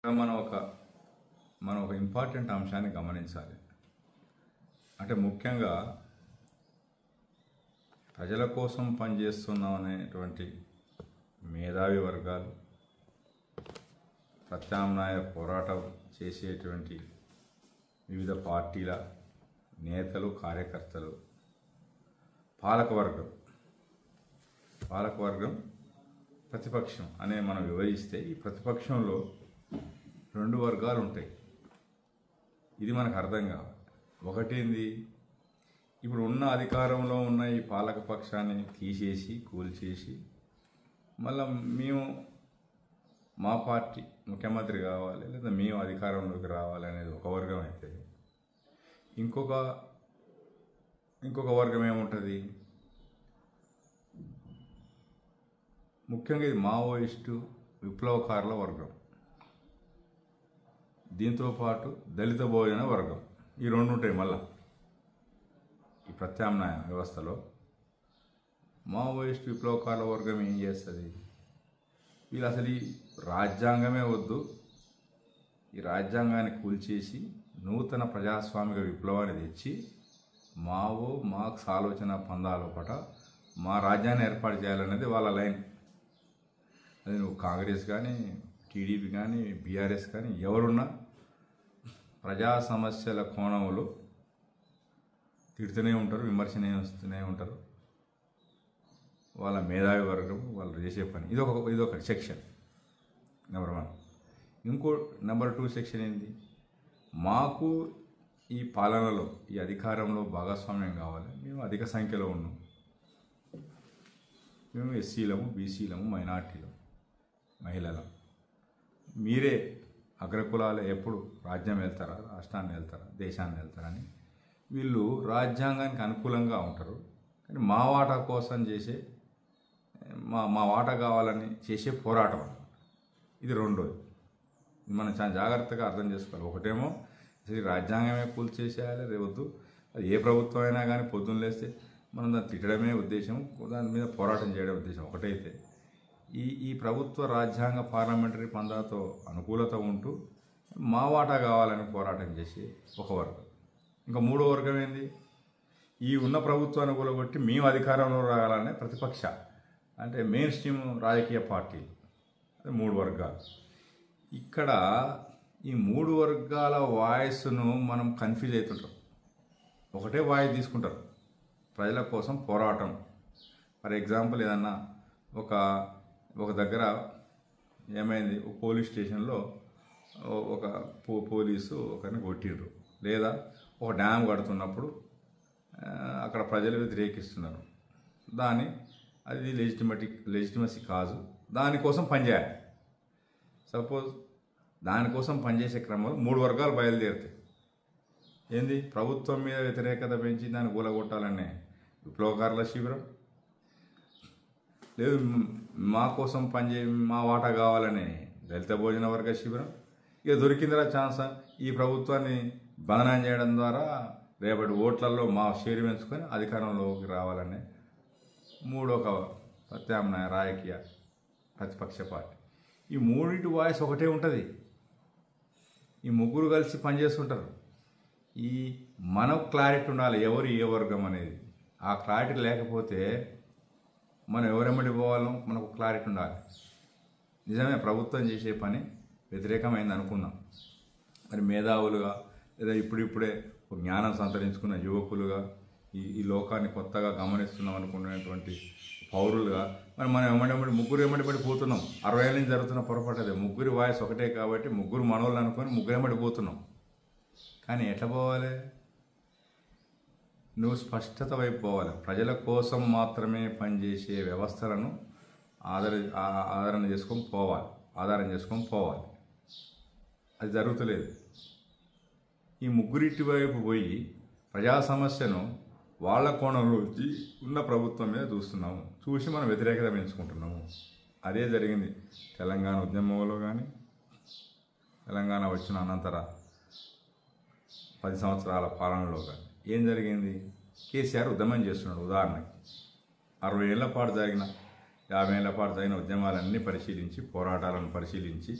మనం ఒక ఇంపార్టెంట్ అంశాన్ని గమనించాలి. అంటే ముఖ్యంగా ప్రజల కోసం పనిచేస్తున్నాం అనేటువంటి మేధావి వర్గాలు, ప్రత్యామ్నాయ పోరాటం చేసేటువంటి వివిధ పార్టీల నేతలు, కార్యకర్తలు, పాలకవర్గం, ప్రతిపక్షం అనే మనం వివరిస్తే ఈ ప్రతిపక్షంలో రెండు వర్గాలు ఉంటాయి. ఇది మనకు అర్థం కావాలి. ఒకటేంది, ఇప్పుడు ఉన్న అధికారంలో ఉన్న ఈ పాలక పక్షాన్ని తీసేసి కూల్చేసి మళ్ళీ మేము మా పార్టీ ముఖ్యమంత్రి కావాలి లేదా మేము అధికారంలోకి రావాలి అనేది ఒక వర్గం అయితే, ఇంకొక వర్గం ఏముంటుంది, ముఖ్యంగా ఇది మావోయిస్టు విప్లవకారుల వర్గం, దీంతోపాటు దళిత భోజన వర్గం. ఈ రెండు ఉంటాయి. మళ్ళా ఈ ప్రత్యామ్నాయ వ్యవస్థలో మావోయిస్టు విప్లవకారుల వర్గం ఏం చేస్తుంది, వీళ్ళు అసలు ఈ రాజ్యాంగమే వద్దు, ఈ రాజ్యాంగాన్ని కూల్చేసి నూతన ప్రజాస్వామిక విప్లవాన్ని తెచ్చి మార్క్స్ ఆలోచన పందాల పట మా రాజ్యాన్ని ఏర్పాటు చేయాలనేది వాళ్ళ లైన్. అది నువ్వు కాంగ్రెస్ కానీ, టీడీపీ కానీ, బీఆర్ఎస్ కానీ ఎవరున్నా ప్రజా సమస్యల కోణంలో తిడుతూనే ఉంటారు, విమర్శనే ఉంటారు. వాళ్ళ మేధావి వర్గం వాళ్ళు చేసే పని ఇదొక సెక్షన్ నెంబర్ 1. నెంబర్ 2 సెక్షన్ ఏంది, మాకు ఈ పాలనలో ఈ అధికారంలో భాగస్వామ్యం కావాలి, మేము అధిక సంఖ్యలో ఉన్నాం, మేము ఎస్సీలము, బీసీలము, మైనార్టీలము, మహిళలం, మీరే అగ్రకులాలు ఎప్పుడు రాజ్యం వెళ్తారా, రాష్ట్రాన్ని వెళ్తారా, దేశాన్ని వెళ్తారని వీళ్ళు రాజ్యాంగానికి అనుకూలంగా ఉంటారు. కానీ మా వాటా కోసం చేసే మా వాటా కావాలని చేసే పోరాటం అన్నమాట. ఇది రెండోది. మనం చాలా జాగ్రత్తగా అర్థం చేసుకోవాలి. ఒకటేమో అసలు రాజ్యాంగమే కూల్చేసేయాలి, రేవద్దు, అది ఏ ప్రభుత్వం అయినా కానీ పొద్దున్న లేస్తే మనం దాన్ని తిట్టడమే ఉద్దేశం, దాని మీద పోరాటం చేయడం ఉద్దేశం ఒకటైతే, ఈ ప్రభుత్వ రాజ్యాంగ పార్లమెంటరీ పందాతో అనుకూలత ఉంటూ మా వాటా కావాలని పోరాటం చేసి ఒక వర్గం. ఇంకా మూడో వర్గం ఏంది, ఈ ఉన్న ప్రభుత్వాన్ని కూలగొట్టి మేము అధికారంలో రావాలనే ప్రతిపక్ష, అంటే మెయిన్ స్ట్రీమ్ రాజకీయ పార్టీలు. అది 3 వర్గాలు. ఇక్కడ ఈ 3 వర్గాల వాయిస్ను మనం కన్ఫ్యూజ్ అవుతుంటాం. ఒకటే వాయిస్ తీసుకుంటారు, ప్రజల కోసం పోరాటం. ఫర్ ఎగ్జాంపుల్ ఏదన్నా ఒక దగ్గర ఏమైంది, ఒక పోలీస్ స్టేషన్లో ఒక పోలీసు ఒకరిని కొట్టిండ్రు, లేదా ఒక డ్యామ్ కడుతున్నప్పుడు అక్కడ ప్రజలు వ్యతిరేకిస్తున్నారు, అది లెజిటిమసీ కాదు, దానికోసం పనిచేయాలి. సపోజ్ దానికోసం పనిచేసే క్రమంలో 3 వర్గాలు బయలుదేరుతాయి. ఏంది, ప్రభుత్వం మీద వ్యతిరేకత పెంచి దాన్ని కూలగొట్టాలనే విప్లవకారుల శిబిరం, లేదు మా కోసం మా వాటా కావాలనే దళిత భోజన వర్గ శిబిరం, ఇక దొరికిందిరా ఛాన్స్ ఈ ప్రభుత్వాన్ని బదనాం చేయడం ద్వారా రేపటి ఓట్లలో మా షేర్ పెంచుకొని అధికారంలోకి రావాలనే మూడొక ప్రత్యామ్నాయ రాజకీయ ప్రతిపక్ష పార్టీ. ఈ మూడింటి వాయిస్ ఒకటే ఉంటుంది. ఈ ముగ్గురు కలిసి పనిచేస్తుంటారు. మనకు క్లారిటీ ఉండాలి ఎవరు ఏ వర్గం అనేది. ఆ క్లారిటీ లేకపోతే మనం ఎవరెమ్మడి పోవాలో మనకు క్లారిటీ ఉండాలి. నిజమే ప్రభుత్వం చేసే పని వ్యతిరేకమైంది అనుకుందాం, మరి మేధావులుగా లేదా ఇప్పుడిప్పుడే ఒక జ్ఞానం సంతరించుకున్న యువకులుగా ఈ లోకాన్ని కొత్తగా గమనిస్తున్నాం అనుకున్నటువంటి పౌరులుగా మరి మనం ముగ్గురు ఎమ్మడి పోతున్నాం. 60 ఏళ్ళ నుంచి జరుగుతున్న పొరపాటు అదే. ముగ్గురి వాయిస్ ఒకటే కాబట్టి ముగ్గురు మనోళ్ళు అనుకొని ముగ్గురు ఎమ్మడి పోతున్నాం. కానీ ఎట్లా పోవాలి, నువ్వు స్పష్టత వైపు పోవాలి. ప్రజల కోసం మాత్రమే పనిచేసే వ్యవస్థలను ఆధారం చేసుకొని పోవాలి. అది జరుగుతలేదు. ఈ ముగ్గురిటి వైపు పోయి ప్రజా సమస్యను వాళ్ళ కోణంలో వచ్చి ఉన్న ప్రభుత్వం మీద చూసి మనం వ్యతిరేకత పెంచుకుంటున్నాము. అదే జరిగింది తెలంగాణ ఉద్యమంలో కానీ, తెలంగాణ వచ్చిన అనంతర 10 సంవత్సరాల పాలనలో కానీ ఏం జరిగింది, కేసీఆర్ ఉద్యమం చేస్తున్నాడు. ఉదాహరణకి 60 ఏళ్ల పాటు జరిగిన 50 ఏళ్ల పాటు జరిగిన ఉద్యమాలన్నీ పరిశీలించి, పోరాటాలను పరిశీలించి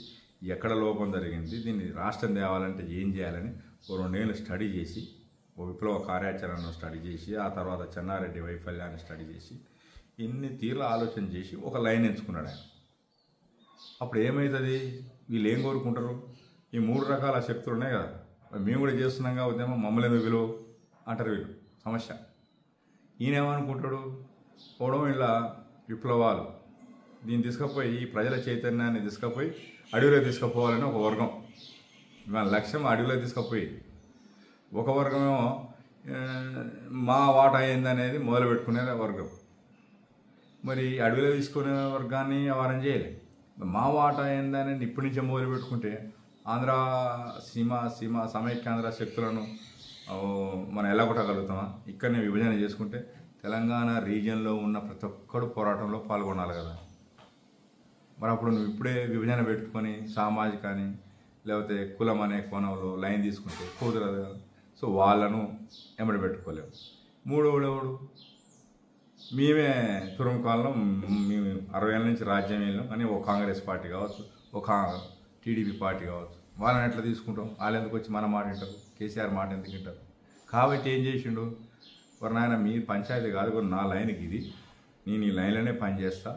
ఎక్కడ లోపం జరిగింది, దీన్ని రాష్ట్రం తేవాలంటే ఏం చేయాలని ఓ 2 ఏళ్ళు స్టడీ చేసి, ఓ విప్లవ కార్యాచరణను స్టడీ చేసి, ఆ తర్వాత చెన్నారెడ్డి వైఫల్యాన్ని స్టడీ చేసి, ఇన్ని తీర్ల ఆలోచన చేసి ఒక లైన్ ఎంచుకున్నాడు ఆయన. అప్పుడు ఏమవుతుంది, వీళ్ళు ఏం కోరుకుంటారు, ఈ 3 రకాల శక్తులు ఉన్నాయి కదా, మేము కూడా చేస్తున్నాంగా ఉద్యమం, మమ్మల్ని ఎందుకు విలువ అంటారు వీళ్ళు. సమస్య ఈయన ఏమనుకుంటాడు, పోవడం ఇలా విప్లవాలు దీన్ని తీసుకుపోయి ఈ ప్రజల చైతన్యాన్ని తీసుకుపోయి అడవిలో తీసుకుపోవాలని ఒక వర్గం, మన లక్ష్యం అడవిలో తీసుకుపోయి, ఒక వర్గమేమో మా వాటా ఏందనేది మొదలు పెట్టుకునే వర్గం. మరి అడవిలో తీసుకునే వర్గాన్ని వారం చేయలే. మా వాటా ఏందనేది ఇప్పటి నుంచే మొదలు పెట్టుకుంటే ఆంధ్ర సీమ సమైక్యాంధ్ర శక్తులను మనం ఎలా కొట్టగలుగుతామా? ఇక్కడనే విభజన చేసుకుంటే తెలంగాణ రీజియన్లో ఉన్న ప్రతి ఒక్కడు పోరాటంలో పాల్గొనాలి కదా. మరి అప్పుడు నువ్వు ఇప్పుడే విభజన పెట్టుకొని సామాజిక అని లేకపోతే కులం అనే కోణంలో లైన్ తీసుకుంటే కుదరదు కదా. సో వాళ్ళను ఎమ్మడి పెట్టుకోలేము. మూడోడు మేమే తురుముకాలంలో మేము 60 ఏళ్ళ నుంచి రాజ్యం వెళ్ళాం అని ఒక కాంగ్రెస్ పార్టీ కావచ్చు, ఒక టీడీపీ పార్టీ కావచ్చు, వాళ్ళని ఎట్లా తీసుకుంటాం? వాళ్ళు ఎందుకు వచ్చి మన మాట వింటారు, కేసీఆర్ మాట ఎందుకు వింటారు? కాబట్టి ఏం చేసిండు, మరి నాయన మీ పంచాయతీ కాదు కూడా నా లైన్కి ఇది, నేను ఈ లైన్లోనే పనిచేస్తా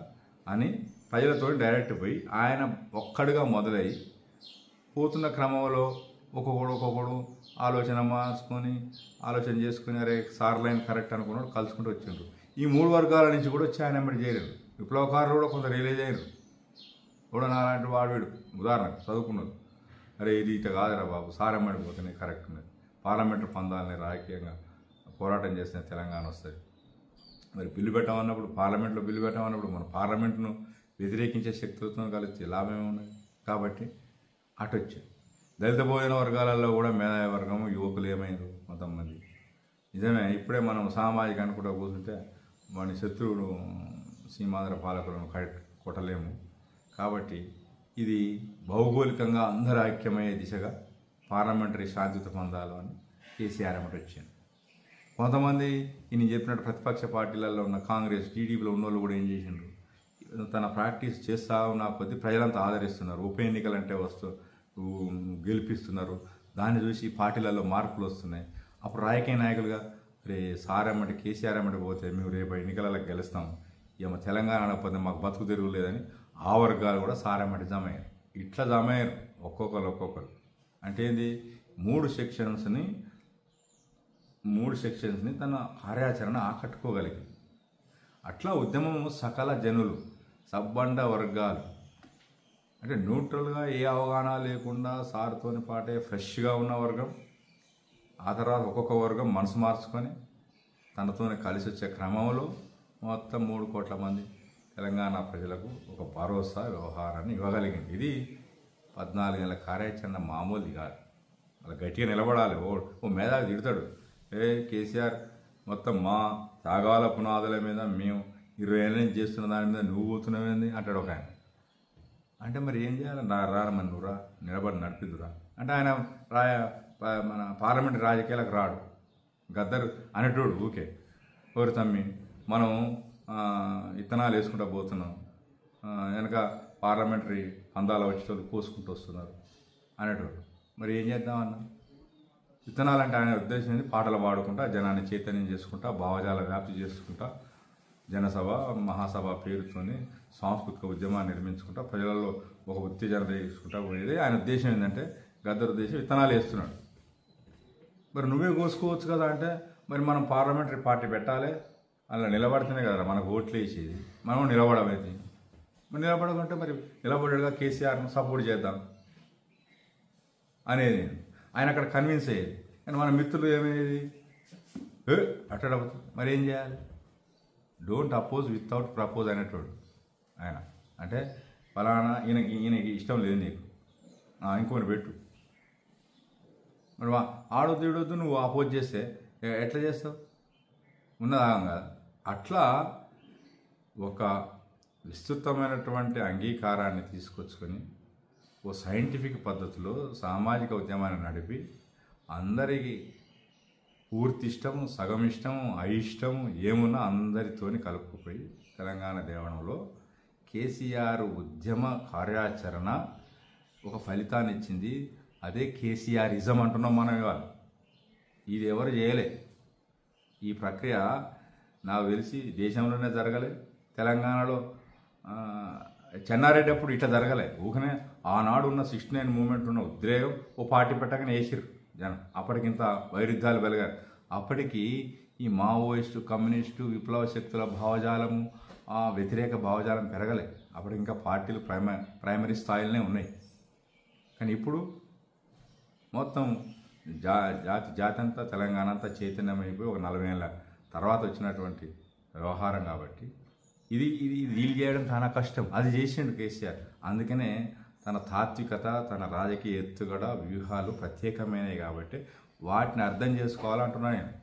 అని ప్రజలతో డైరెక్ట్ పోయి ఆయన ఒక్కడిగా మొదలయ్యి పోతున్న క్రమంలో ఒక్కొక్కడు ఆలోచన మార్చుకొని ఆలోచన చేసుకుని అరే సార్ లైన్ కరెక్ట్ అనుకున్నాడు, కలుసుకుంటూ వచ్చిండ్రు. ఈ 3 వర్గాల నుంచి కూడా వచ్చి ఆయన ఎమ్మడి చేయలేరు. విప్లవకారులు కూడా కొంత రియలైజ్ అయ్యారు. కూడా నాలాంటి వాడు ఉదాహరణకు చదువుకున్నారు, అరే ఇది ఇట కాదురా బాబు, సార్ ఎమ్మడి పోతేనే కరెక్ట్ ఉన్నది, పార్లమెంటు పొందాలని రాజకీయంగా పోరాటం చేసిన తెలంగాణ వస్తుంది. మరి బిల్లు పెట్టమన్నప్పుడు పార్లమెంట్లో బిల్లు పెట్టమన్నప్పుడు మన పార్లమెంటును వ్యతిరేకించే శక్తులతో కలిసి లాభమే ఉన్నది. కాబట్టి అటు వచ్చాయి. దళిత భోజన వర్గాలలో కూడా మేధావి వర్గము యువకులు ఏమైంది కొంతమంది. నిజమే, ఇప్పుడే మనం సామాజికాన్ని కూడా కూర్చుంటే మన శత్రువులు సీమాంధ్ర పాలకులను కొట్టలేము. కాబట్టి ఇది భౌగోళికంగా అందరూ ఐక్యమయ్యే దిశగా పార్లమెంటరీ శాంతియుత పొందాలి అని కేసీఆర్ ఎమ్మటి వచ్చింది. కొంతమంది ఈయన చెప్పినట్టు ప్రతిపక్ష పార్టీలలో ఉన్న కాంగ్రెస్ టీడీపీలో ఉన్న వాళ్ళు కూడా ఏం చేసిండ్రు, తన ప్రాక్టీస్ చేస్తూ ఉన్న కొద్దీ ప్రజలంతా ఆదరిస్తున్నారు. ఉప ఎన్నికలంటే గెలిపిస్తున్నారు. దాన్ని చూసి పార్టీలలో మార్పులు వస్తున్నాయి. అప్పుడు రాజకీయ నాయకులుగా రే సార్ ఎమ్మటి కేసీఆర్ ఎమ్మటి పోతే మేము రేపు ఎన్నికలలో గెలుస్తాం, ఏమో తెలంగాణ అనకపోతే మాకు బతుకు తెరుగు లేదని ఆ వర్గాలు కూడా సార్ ఎమ్మటి జమ అయ్యారు. ఇట్లా జమ అయ్యారు ఒక్కొక్కరు. అంటే ఏంది, 3 సెక్షన్స్ని తన కార్యాచరణ ఆకట్టుకోగలిగింది. అట్లా ఉద్యమము సకల జనులు, సబ్బండ వర్గాలు, అంటే న్యూట్రల్గా ఏ అవగాహన లేకుండా సార్తోని పాటే ఫ్రెష్గా ఉన్న వర్గం, ఆ తర్వాత ఒక్కొక్క వర్గం మనసు మార్చుకొని తనతోనే కలిసి వచ్చే క్రమంలో మొత్తం 3 కోట్ల మంది తెలంగాణ ప్రజలకు ఒక భరోసా వ్యవహారాన్ని ఇవ్వగలిగింది. ఇది 14 ఏళ్ళ కార్యాచరణ మామూలుది కాదు. అలా గట్టిగా నిలబడాలి. ఓ మేధావి తిడతాడు, కేసీఆర్ మొత్తం మా త్యాగాల పునాదుల మీద మేము 20 ఏళ్ళ నుంచి చేస్తున్న దాని మీద నువ్వు పోతున్నావేంది అంటాడు ఒక ఆయన. అంటే మరి ఏం చేయాలి, రానమని నువ్వురా, నిలబడి నడిపిద్దురా అంటే ఆయన మన పార్లమెంట్ రాజకీయాలకు రాడు. గద్దరు అనేటోడు ఊకే, ఎవరు తమ్మి మనం ఇత్తనాలు వేసుకుంటూ పోతున్నాం, వెనక పార్లమెంటరీ పందాలు వచ్చేటోళ్ళు కోసుకుంటూ వస్తున్నారు అనేటోడు. మరి ఏం చేద్దామన్నా, విత్తనాలంటే ఆయన ఉద్దేశం ఏంది, పాటలు పాడుకుంటా జనాన్ని చైతన్యం చేసుకుంటా భావజాల వ్యాప్తి చేసుకుంటా జనసభ మహాసభ పేరుతోని సాంస్కృతిక ఉద్యమాన్ని నిర్మించుకుంటా ప్రజలలో ఒక ఉత్తేజన తీసుకుంటా పోయేది ఆయన ఉద్దేశం. ఏంటంటే గద్దరు ఉద్దేశం విత్తనాలు వేస్తున్నాడు. మరి నువ్వే కోసుకోవచ్చు కదా అంటే, మరి మనం పార్లమెంటరీ పార్టీ పెట్టాలి, అలా నిలబడితేనే కదా మనకు ఓట్లు వేసేది, మనం నిలబడమైంది. మరి నిలబడకుంటే మరి నిలబడేగా కేసీఆర్ను సపోర్ట్ చేద్దాం అనేది ఆయన అక్కడ కన్విన్స్ అయ్యేది. కానీ మన మిత్రులు ఏమయ్యేది, అట్టడవుతుంది. మరి ఏం చేయాలి, డోంట్ అపోజ్ వితౌట్ ప్రపోజ్ అనేటోడు ఆయన. అంటే ఫలానా ఈయనకి ఇష్టం లేదు నీకు, ఇంకోటి పెట్టు. మరి ఆడొద్దు ఈడొద్దు నువ్వు అపోజ్ చేస్తే ఎట్లా చేస్తావు, ఉన్నదాగం కదా. అట్లా ఒక విస్తృతమైనటువంటి అంగీకారాన్ని తీసుకొచ్చుకొని ఓ సైంటిఫిక్ పద్ధతిలో సామాజిక ఉద్యమాన్ని నడిపి అందరికీ పూర్తి ఇష్టము, సగం ఇష్టము, అయిష్టము ఏమున్నా అందరితోని కలుపుకుపోయి తెలంగాణ దేవణంలో కేసీఆర్ ఉద్యమ కార్యాచరణ ఒక ఫలితాన్ని ఇచ్చింది. అదే కేసీఆరిజం అంటున్నాం మనం ఇవాళ. ఇది ఎవరు చేయలే. ఈ ప్రక్రియ నాకు తెలిసి దేశంలోనే జరగలే. తెలంగాణలో చెన్నారెడ్డి అప్పుడు ఇట్లా జరగలే. ఊకనే ఆనాడు ఉన్న 69 మూమెంట్ ఉన్న ఉద్రేగం ఓ పార్టీ పెట్టగానే వేసిరు జనం. అప్పటికింత వైరుధ్యాలు వెలగారు. అప్పటికి ఈ మావోయిస్టు, కమ్యూనిస్టు, విప్లవ శక్తుల భావజాలము, వ్యతిరేక భావజాలం పెరగలే. అప్పటికి ఇంకా పార్టీలు ప్రైమరీ స్థాయిలోనే ఉన్నాయి. కానీ ఇప్పుడు మొత్తం జాతి అంతా, తెలంగాణ అంతా చైతన్యమైపోయి ఒక 40 ఏళ్ళ తర్వాత వచ్చినటువంటి వ్యవహారం కాబట్టి ఇది డీల్ చేయడం చాలా కష్టం. అది చేసిండు కేసీఆర్. అందుకనే తన తాత్వికత, తన రాజకీయ ఎత్తుగడ, వ్యూహాలు ప్రత్యేకమైనవి కాబట్టి వాటిని అర్థం చేసుకోవాలంటున్నాను నేను.